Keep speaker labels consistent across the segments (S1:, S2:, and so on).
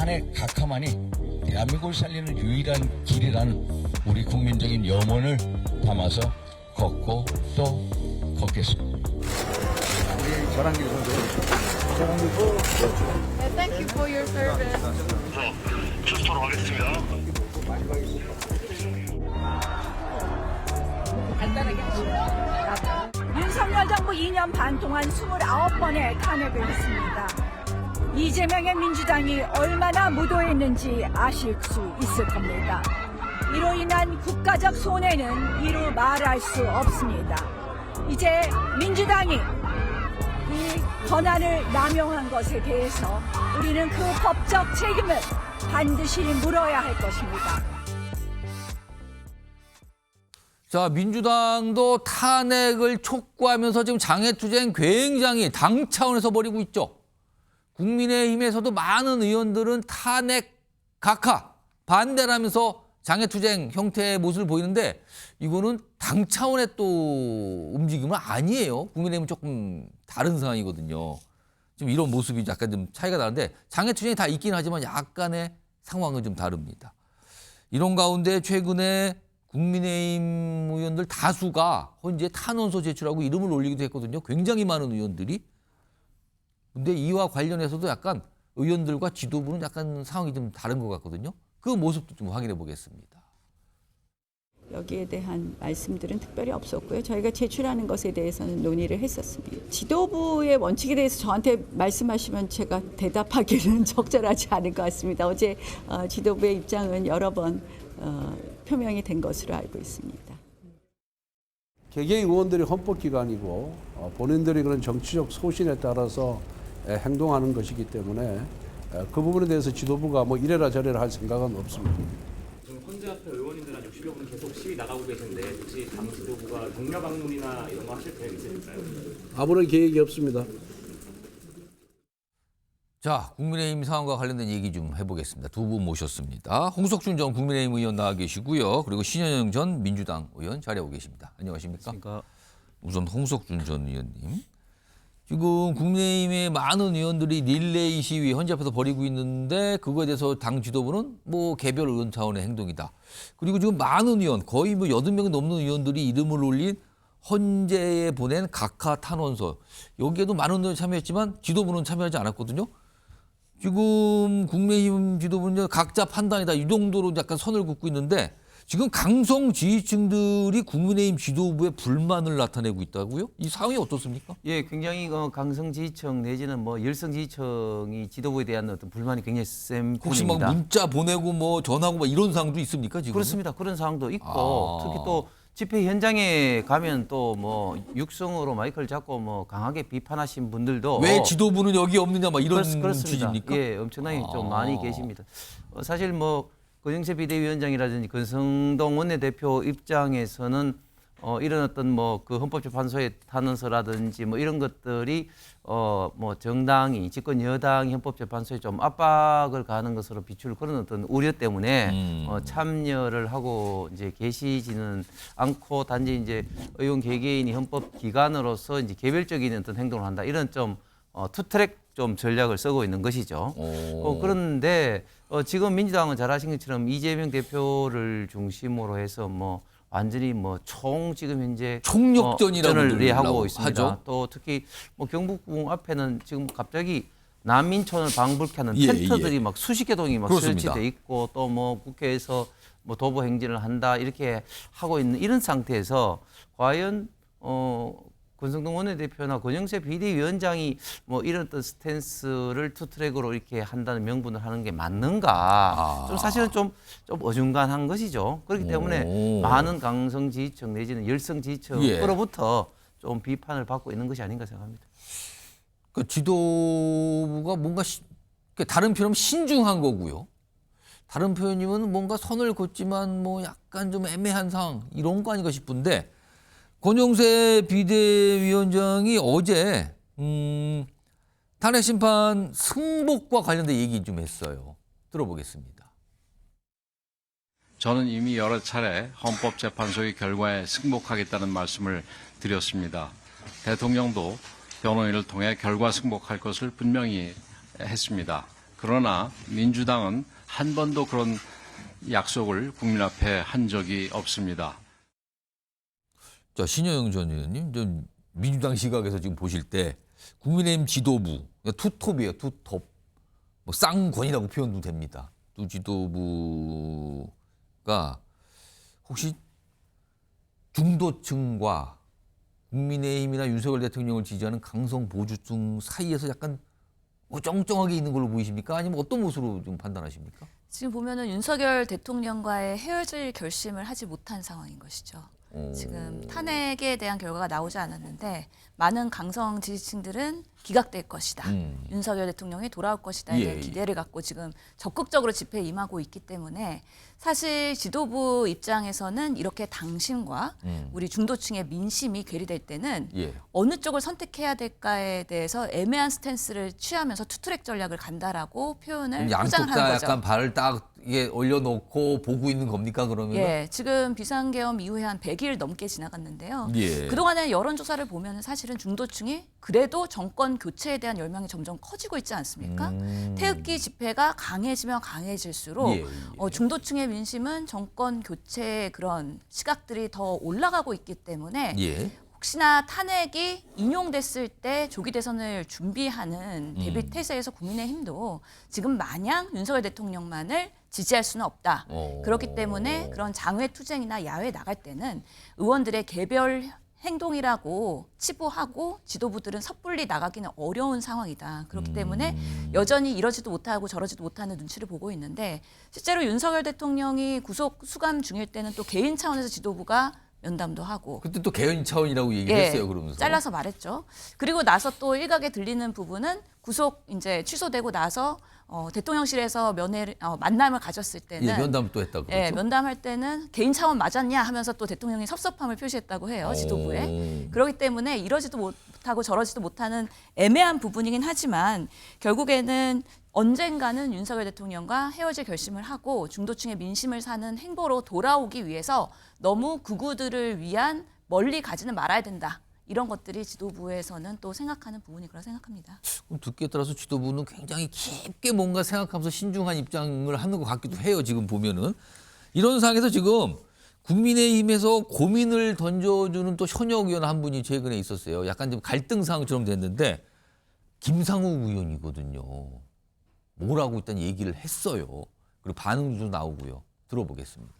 S1: 탄핵 각하만이 대한민국을 살리는 유일한 길이라는 우리 국민적인 염원을 담아서 걷고 또 걷겠습니다.
S2: 우리 전한길 선수.
S3: Yeah, thank you for your service.
S4: 출소로 하겠습니다.
S5: 윤석열 정부 2년 반 동안 29번의 탄핵을 했습니다. 이재명의 민주당이 얼마나 무도했는지 아실 수 있을 겁니다. 이로 인한 국가적 손해는 이루 말할 수 없습니다. 이제 민주당이 이 권한을 남용한 것에 대해서 우리는 그 법적 책임을 반드시 물어야 할 것입니다.
S6: 자, 민주당도 탄핵을 촉구하면서 지금 장애투쟁 굉장히 당 차원에서 벌이고 있죠. 국민의힘에서도 많은 의원들은 탄핵 각하 반대라면서 장애투쟁 형태의 모습을 보이는데 이거는 당 차원의 또 움직임은 아니에요. 국민의힘은 조금 다른 상황이거든요. 좀 이런 모습이 약간 좀 차이가 나는데 장애투쟁이 다 있긴 하지만 약간의 상황은 좀 다릅니다. 이런 가운데 최근에 국민의힘 의원들 다수가 헌재 탄원서 제출하고 이름을 올리기도 했거든요. 굉장히 많은 의원들이. 근데 이와 관련해서도 약간 의원들과 지도부는 약간 상황이 좀 다른 것 같거든요. 그 모습도 좀 확인해 보겠습니다.
S7: 여기에 대한 말씀들은 특별히 없었고요. 저희가 제출하는 것에 대해서는 논의를 했었습니다. 지도부의 원칙에 대해서 저한테 말씀하시면 제가 대답하기는 적절하지 않을 것 같습니다. 어제 지도부의 입장은 여러 번 표명이 된 것으로 알고 있습니다.
S8: 개개인 의원들이 헌법기관이고 본인들이 그런 정치적 소신에 따라서 행동하는 것이기 때문에 그 부분에 대해서 지도부가 뭐 이래라 저래라 할 생각은 없습니다.
S9: 지금 헌재 앞에 의원님들 한 60여 분 계속 시위 나가고 계신데 혹시 당 지도부가 격려 방문이나 이런 거 하실 계획 있으실까요?
S8: 아무런 계획이 없습니다.
S6: 자, 국민의힘 상황과 관련된 얘기 좀 해보겠습니다. 두 분 모셨습니다. 홍석준 전 국민의힘 의원 나와 계시고요. 그리고 신현영 전 민주당 의원 자리하고 계십니다. 안녕하십니까?
S9: 그러니까
S6: 우선 홍석준 전 의원님. 지금 국민의힘의 많은 의원들이 릴레이 시위 헌재 앞에서 벌이고 있는데 그거에 대해서 당 지도부는 뭐 개별 의원 차원의 행동이다. 그리고 지금 많은 의원, 거의 뭐 80명이 넘는 의원들이 이름을 올린 헌재에 보낸 각하 탄원서. 여기에도 많은 의원이 참여했지만 지도부는 참여하지 않았거든요. 지금 국민의힘 지도부는 각자 판단이다. 이 정도로 약간 선을 긋고 있는데 지금 강성 지지층들이 국민의힘 지도부에 불만을 나타내고 있다고요? 이 상황이 어떻습니까?
S10: 예, 굉장히 강성 지지층 내지는 뭐 열성 지지층이 지도부에 대한 어떤 불만이 굉장히 센
S6: 혹시
S10: 편입니다.
S6: 막 문자 보내고 뭐 전화하고 막 이런 상황도 있습니까 지금?
S10: 그렇습니다. 그런 상황도 있고 특히 또 집회 현장에 가면 또 뭐 육성으로 마이크를 잡고 뭐 강하게 비판하신 분들도
S6: 왜 지도부는 여기 없느냐 막 이런
S10: 그렇습니다.
S6: 취지입니까?
S10: 예, 엄청나게 좀 많이 계십니다. 사실 뭐 권영세 비대위원장이라든지 권성동 원내대표 입장에서는 이런 어떤 뭐 그 헌법재판소의 탄원서라든지 뭐 이런 것들이 뭐 정당이 집권 여당이 헌법재판소에 좀 압박을 가하는 것으로 비출 그런 어떤 우려 때문에 참여를 하고 이제 계시지는 않고 단지 이제 의원 개개인이 헌법기관으로서 이제 개별적인 어떤 행동을 한다 이런 좀 투트랙 좀 전략을 쓰고 있는 것이죠. 그런데 지금 민주당은 잘 아신 것처럼 이재명 대표를 중심으로 해서 뭐 완전히 뭐 지금 현재
S6: 총력전이라고
S10: 하고 있습니다.
S6: 하죠.
S10: 또 특히 뭐 경북궁 앞에는 지금 갑자기 난민촌을 방불케 하는 텐트들이 막 수십 개 동이 막 설치돼 있고 또 뭐 국회에서 뭐 도보 행진을 한다 이렇게 하고 있는 이런 상태에서 과연 권성동 원내대표나 권영세 비대위원장이 뭐 이런 어떤 스탠스를 투트랙으로 이렇게 한다는 명분을 하는 게 맞는가? 좀 사실은 좀 어중간한 것이죠. 그렇기 때문에 많은 강성 지지층 내지는 열성 지지층으로부터 좀 비판을 받고 있는 것이 아닌가 생각합니다.
S6: 그 지도부가 뭔가 다른 표현은 신중한 거고요. 다른 표현이면 뭔가 선을 긋지만 뭐 약간 좀 애매한 상황 이런 거 아닌가 싶은데 권영세 비대위원장이 어제 탄핵 심판 승복과 관련된 얘기 좀 했어요. 들어보겠습니다.
S11: 저는 이미 여러 차례 헌법재판소의 결과에 승복하겠다는 말씀을 드렸습니다. 대통령도 변호인을 통해 결과 승복할 것을 분명히 했습니다. 그러나 민주당은 한 번도 그런 약속을 국민 앞에 한 적이 없습니다.
S6: 자, 신여영 전 의원님, 좀 민주당 시각에서 지금 보실 때 국민의힘 지도부, 투톱이에요, 투톱. 뭐 쌍권이라고 표현도 됩니다. 두 지도부가 혹시 중도층과 국민의힘이나 윤석열 대통령을 지지하는 강성 보수층 사이에서 약간 어정쩡하게 있는 걸로 보이십니까? 아니면 어떤 모습으로 좀 판단하십니까?
S3: 지금 보면은 윤석열 대통령과의 헤어질 결심을 하지 못한 상황인 것이죠. 지금 탄핵에 대한 결과가 나오지 않았는데 많은 강성 지지층들은 기각될 것이다. 윤석열 대통령이 돌아올 것이다에 대한 기대를 갖고 지금 적극적으로 집회에 임하고 있기 때문에 사실 지도부 입장에서는 이렇게 당심과 우리 중도층의 민심이 괴리될 때는 어느 쪽을 선택해야 될까에 대해서 애매한 스탠스를 취하면서 투트랙 전략을 간다라고 표현을
S6: 양쪽
S3: 포장을
S6: 다
S3: 하는 거죠.
S6: 약간 발을 딱 이게 올려놓고 보고 있는 겁니까 그러면?
S3: 예, 지금 비상계엄 이후에 한 100일 넘게 지나갔는데요. 그동안의 여론조사를 보면 사실은 중도층이 그래도 정권 교체에 대한 열망이 점점 커지고 있지 않습니까? 태극기 집회가 강해지면 강해질수록 중도층의 민심은 정권 교체의 그런 시각들이 더 올라가고 있기 때문에 혹시나 탄핵이 인용됐을 때 조기 대선을 준비하는 대비 태세에서 국민의힘도 지금 마냥 윤석열 대통령만을 지지할 수는 없다. 그렇기 때문에 그런 장외 투쟁이나 야외 나갈 때는 의원들의 개별 행동이라고 치부하고 지도부들은 섣불리 나가기는 어려운 상황이다. 그렇기 때문에 여전히 이러지도 못하고 저러지도 못하는 눈치를 보고 있는데 실제로 윤석열 대통령이 구속 수감 중일 때는 또 개인 차원에서 지도부가 면담도 하고
S6: 그때 또 개인 차원이라고 얘기를 했어요. 그러면서
S3: 잘라서 말했죠. 그리고 나서 또 일각에 들리는 부분은 구속 이제 취소되고 나서 대통령실에서 만남을 가졌을 때는
S6: 면담 또 했다고 그러죠.
S3: 면담할 때는 개인 차원 맞았냐 하면서 또 대통령이 섭섭함을 표시했다고 해요. 지도부에. 그렇기 때문에 이러지도 못하고 저러지도 못하는 애매한 부분이긴 하지만 결국에는 언젠가는 윤석열 대통령과 헤어질 결심을 하고 중도층의 민심을 사는 행보로 돌아오기 위해서 너무 극우들을 위한 멀리 가지는 말아야 된다. 이런 것들이 지도부에서는 또 생각하는 부분이라고 생각합니다.
S6: 그럼 듣기에 따라서 지도부는 굉장히 깊게 뭔가 생각하면서 신중한 입장을 하는 것 같기도 해요. 지금 보면은. 이런 상황에서 지금 국민의힘에서 고민을 던져주는 또 현역 의원 한 분이 최근에 있었어요. 약간 좀 갈등 상황처럼 됐는데 김상욱 의원이거든요. 뭐라고 일단 얘기를 했어요. 그리고 반응도 나오고요. 들어보겠습니다.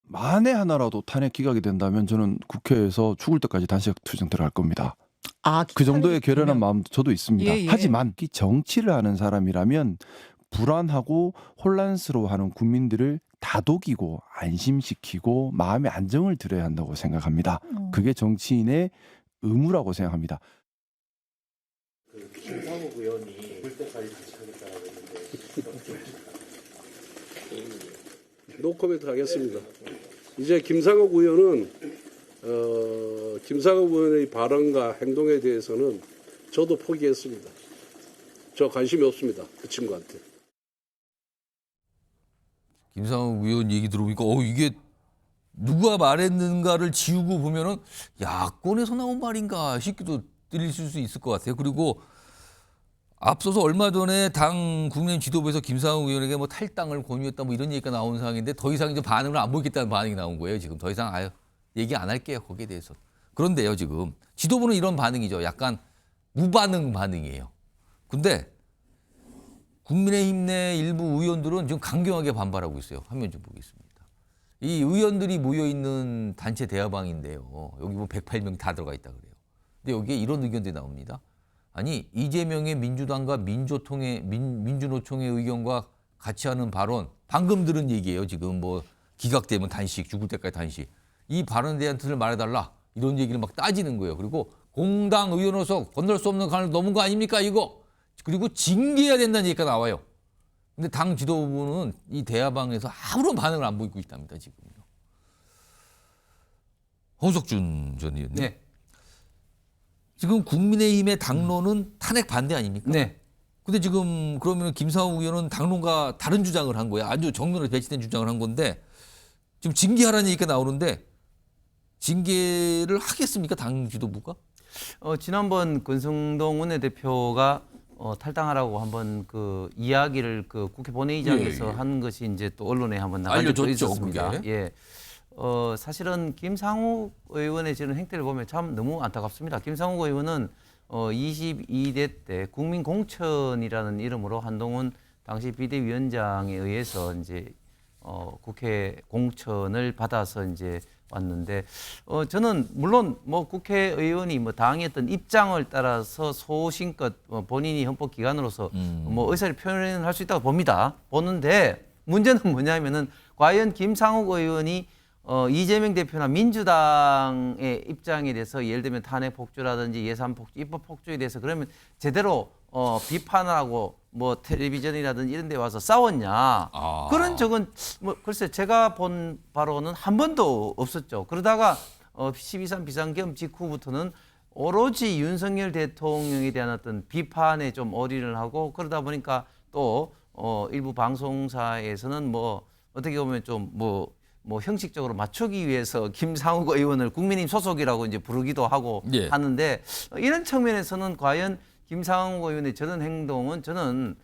S12: 만에 하나라도 탄핵 기각이 된다면 저는 국회에서 죽을 때까지 단식 투쟁 들어갈 겁니다. 그 정도의 결연한 마음도 저도 있습니다. 하지만 정치를 하는 사람이라면 불안하고 혼란스러워하는 국민들을 다독이고 안심시키고 마음의 안정을 드려야 한다고 생각합니다. 그게 정치인의 의무라고 생각합니다.
S9: 김상욱 의원이 죽을 때까지 단식하겠다고 했는데
S8: 노코멘트 하겠습니다. 이제 김상욱 의원은 김상욱 의원의 발언과 행동에 대해서는 저도 포기했습니다. 저 관심이 없습니다. 그 친구한테.
S6: 김상욱 의원 얘기 들어보니까 이게 누가 말했는가를 지우고 보면은 야권에서 나온 말인가 싶기도 들릴 수 있을 것 같아요. 그리고 앞서서 얼마 전에 당 국민의힘 지도부에서 김상욱 의원에게 뭐 탈당을 권유했다 뭐 이런 얘기가 나온 상황인데 더 이상 이제 반응을 안 보이겠다는 반응이 나온 거예요. 지금 더 이상 얘기 안 할게요. 거기에 대해서. 그런데요, 지금 지도부는 이런 반응이죠. 약간 무반응 반응이에요. 근데 국민의힘 내 일부 의원들은 지금 강경하게 반발하고 있어요. 화면 좀 보겠습니다. 이 의원들이 모여 있는 단체 대화방인데요. 여기 뭐 108명이 다 들어가 있다 그래요. 근데 여기에 이런 의견들이 나옵니다. 아니 이재명의 민주당과 민주노총의 의견과 같이 하는 발언 방금 들은 얘기예요. 지금 뭐 기각되면 단식 죽을 때까지 단식 이 발언에 대한 뜻을 말해달라 이런 얘기를 막 따지는 거예요. 그리고 공당 의원으로서 건널 수 없는 강을 넘은 거 아닙니까 이거. 그리고 징계해야 된다는 얘기가 나와요. 근데 당 지도부는 이 대화방에서 아무런 반응을 안 보이고 있답니다. 지금요. 허석준 전 의원님.
S10: 네.
S6: 지금 국민의힘의 당론은 탄핵 반대 아닙니까?
S10: 네.
S6: 근데 지금 그러면 김상욱 의원은 당론과 다른 주장을 한 거예요. 아주 정면으로 배치된 주장을 한 건데 지금 징계하라는 얘기가 나오는데 징계를 하겠습니까? 당 지도부가?
S10: 지난번 권성동 원내대표가 탈당하라고 한번 그 이야기를 그 국회 본회의장에서 한 것이 이제 또 언론에 한번 나간 적도
S6: 알려졌죠,
S10: 있었습니다.
S6: 그게.
S10: 예. 사실은 김상욱 의원의 저는 행태를 보면 참 너무 안타깝습니다. 김상욱 의원은 22대 때 국민공천이라는 이름으로 한동훈 당시 비대위원장에 의해서 이제 국회 공천을 받아서 이제 왔는데 저는 물론 뭐 국회의원이 뭐 당의 어떤 입장을 따라서 소신껏 본인이 헌법 기관으로서 뭐 의사를 표현할 수 있다고 봅니다. 보는데 문제는 뭐냐면은 과연 김상욱 의원이 이재명 대표나 민주당의 입장에 대해서 예를 들면 탄핵 폭주라든지 예산 폭주, 입법 폭주에 대해서 그러면 제대로 비판을 하고 뭐 텔레비전이라든지 이런 데 와서 싸웠냐. 그런 적은 뭐 글쎄 제가 본 바로는 한 번도 없었죠. 그러다가 12.3 비상계엄 직후부터는 오로지 윤석열 대통령에 대한 어떤 비판에 좀 올인을 하고 그러다 보니까 또 일부 방송사에서는 뭐 어떻게 보면 좀 뭐 형식적으로 맞추기 위해서 김상욱 의원을 국민의힘 소속이라고 이제 부르기도 하고
S6: 예.
S10: 하는데 이런 측면에서는 과연 김상욱 의원의 저런 행동은 저는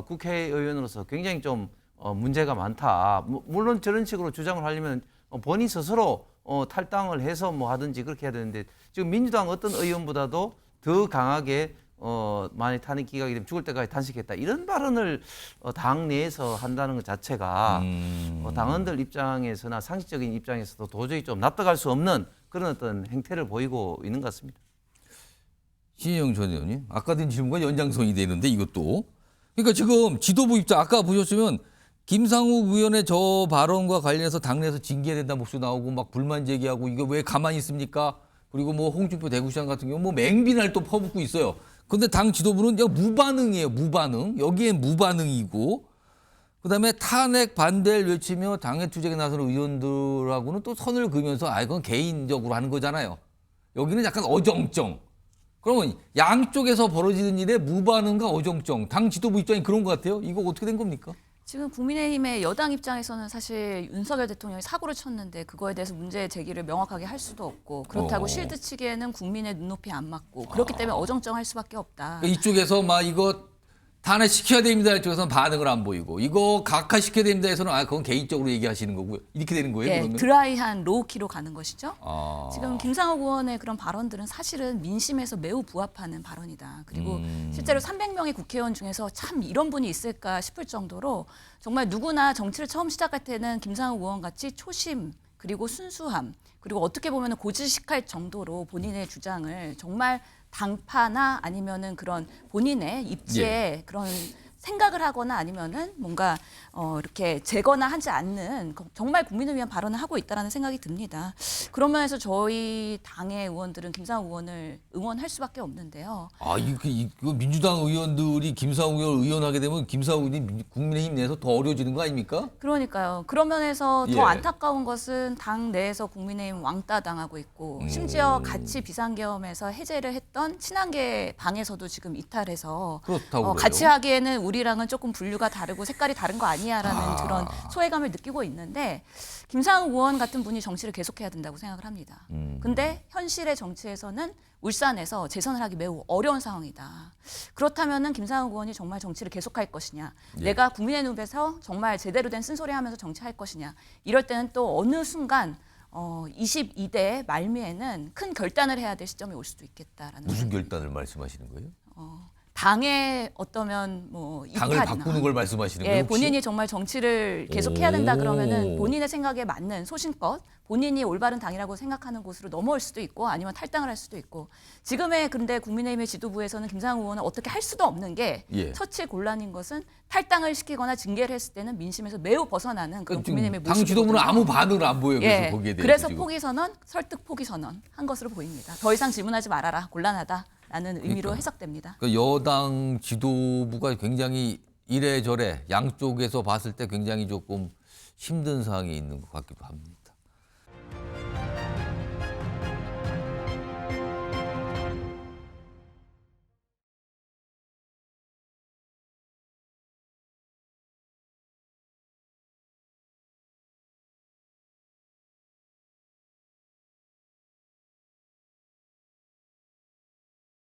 S10: 국회의원으로서 굉장히 좀 문제가 많다. 물론 저런 식으로 주장을 하려면 본인 스스로 탈당을 해서 뭐 하든지 그렇게 해야 되는데 지금 민주당 어떤 의원보다도 더 강하게 만약 탄핵 기각이 되면 죽을 때까지 단식했다 이런 발언을 당 내에서 한다는 것 자체가 당원들 입장에서나 상식적인 입장에서도 도저히 좀 납득할 수 없는 그런 어떤 행태를 보이고 있는 것 같습니다.
S6: 신혜영 전 의원님, 아까 든 질문과 연장선이 되는데 이것도. 그러니까 지금 지도부 입장 아까 보셨으면 김상욱 의원의 저 발언과 관련해서 당내에서 징계해야 된다 목소리 나오고 막 불만 제기하고 이거 왜 가만히 있습니까? 그리고 뭐 홍준표 대구시장 같은 경우 뭐 맹비날 또 퍼붓고 있어요. 근데 당 지도부는 그냥 무반응이에요. 무반응. 여기엔 무반응이고 그다음에 탄핵 반대를 외치며 당의 투쟁에 나서는 의원들하고는 또 선을 그으면서 그건 개인적으로 하는 거잖아요. 여기는 약간 어정쩡. 그러면 양쪽에서 벌어지는 일에 무반응과 어정쩡. 당 지도부 입장이 그런 것 같아요. 이거 어떻게 된 겁니까?
S3: 지금 국민의힘의 여당 입장에서는 사실 윤석열 대통령이 사고를 쳤는데 그거에 대해서 문제 제기를 명확하게 할 수도 없고 그렇다고 실드 치기에는 국민의 눈높이 안 맞고 그렇기 때문에 어정쩡할 수밖에 없다.
S6: 이쪽에서 막 이거 탄핵시켜야 됩니다. 이쪽에서는 반응을 안 보이고 이거 각하시켜야 됩니다. 해서는 그건 개인적으로 얘기하시는 거고요. 이렇게 되는 거예요.
S3: 예,
S6: 그러면?
S3: 드라이한 로우키로 가는 것이죠. 지금 김상욱 의원의 그런 발언들은 사실은 민심에서 매우 부합하는 발언이다. 그리고 실제로 300명의 국회의원 중에서 참 이런 분이 있을까 싶을 정도로 정말 누구나 정치를 처음 시작할 때는 김상욱 의원 같이 초심 그리고 순수함 그리고 어떻게 보면 고지식할 정도로 본인의 주장을 정말 당파나 아니면은 그런 본인의 입지에 그런 생각을 하거나 아니면은 뭔가 이렇게 재거나 하지 않는 정말 국민을 위한 발언을 하고 있다라는 생각이 듭니다. 그런 면에서 저희 당의 의원들은 김상욱 의원을 응원할 수밖에 없는데요.
S6: 이거 민주당 의원들이 김상욱 의원 의원하게 되면 김상욱 의원이 국민의힘 내에서 더 어려워지는 거 아닙니까?
S3: 그러니까요. 그런 면에서 더 안타까운 것은 당 내에서 국민의힘 왕따 당하고 있고 심지어 같이 비상계엄에서 해제를 했던 친한계 방에서도 지금 이탈해서 같이 하기에는 우리랑은 조금 분류가 다르고 색깔이 다른 거 아니야라는 그런 소외감을 느끼고 있는데 김상욱 의원 같은 분이 정치를 계속해야 된다고 생각을 합니다. 근데 현실의 정치에서는 울산에서 재선을 하기 매우 어려운 상황이다. 그렇다면은 김상욱 의원이 정말 정치를 계속할 것이냐, 내가 국민의 눈에서 정말 제대로 된 쓴소리하면서 정치할 것이냐, 이럴 때는 또 어느 순간 22대 말미에는 큰 결단을 해야 될 시점이 올 수도 있겠다라는.
S6: 무슨 결단을 말씀하시는 거예요?
S3: 당의 어떠면 뭐
S6: 당을 바꾸는 걸 말씀하시는 거예요? 혹시?
S3: 본인이 정말 정치를 계속해야 된다 그러면은 본인의 생각에 맞는 소신껏 본인이 올바른 당이라고 생각하는 곳으로 넘어올 수도 있고 아니면 탈당을 할 수도 있고 지금의 근데 국민의힘의 지도부에서는 김상욱 의원은 어떻게 할 수도 없는 게 처치 곤란인 것은 탈당을 시키거나 징계를 했을 때는 민심에서 매우 벗어나는 그런 국민의힘의 모습이거든요.
S6: 당 지도부는 아무 반응을 안 보여요. 그래서 거기에 대해서
S3: 그래서
S6: 지금.
S3: 포기 선언, 설득 포기 선언 한 것으로 보입니다. 더 이상 질문하지 말아라. 곤란하다라는 의미로 해석됩니다.
S6: 그러니까 여당 지도부가 굉장히 이래저래 양쪽에서 봤을 때 굉장히 조금 힘든 상황에 있는 것 같기도 합니다.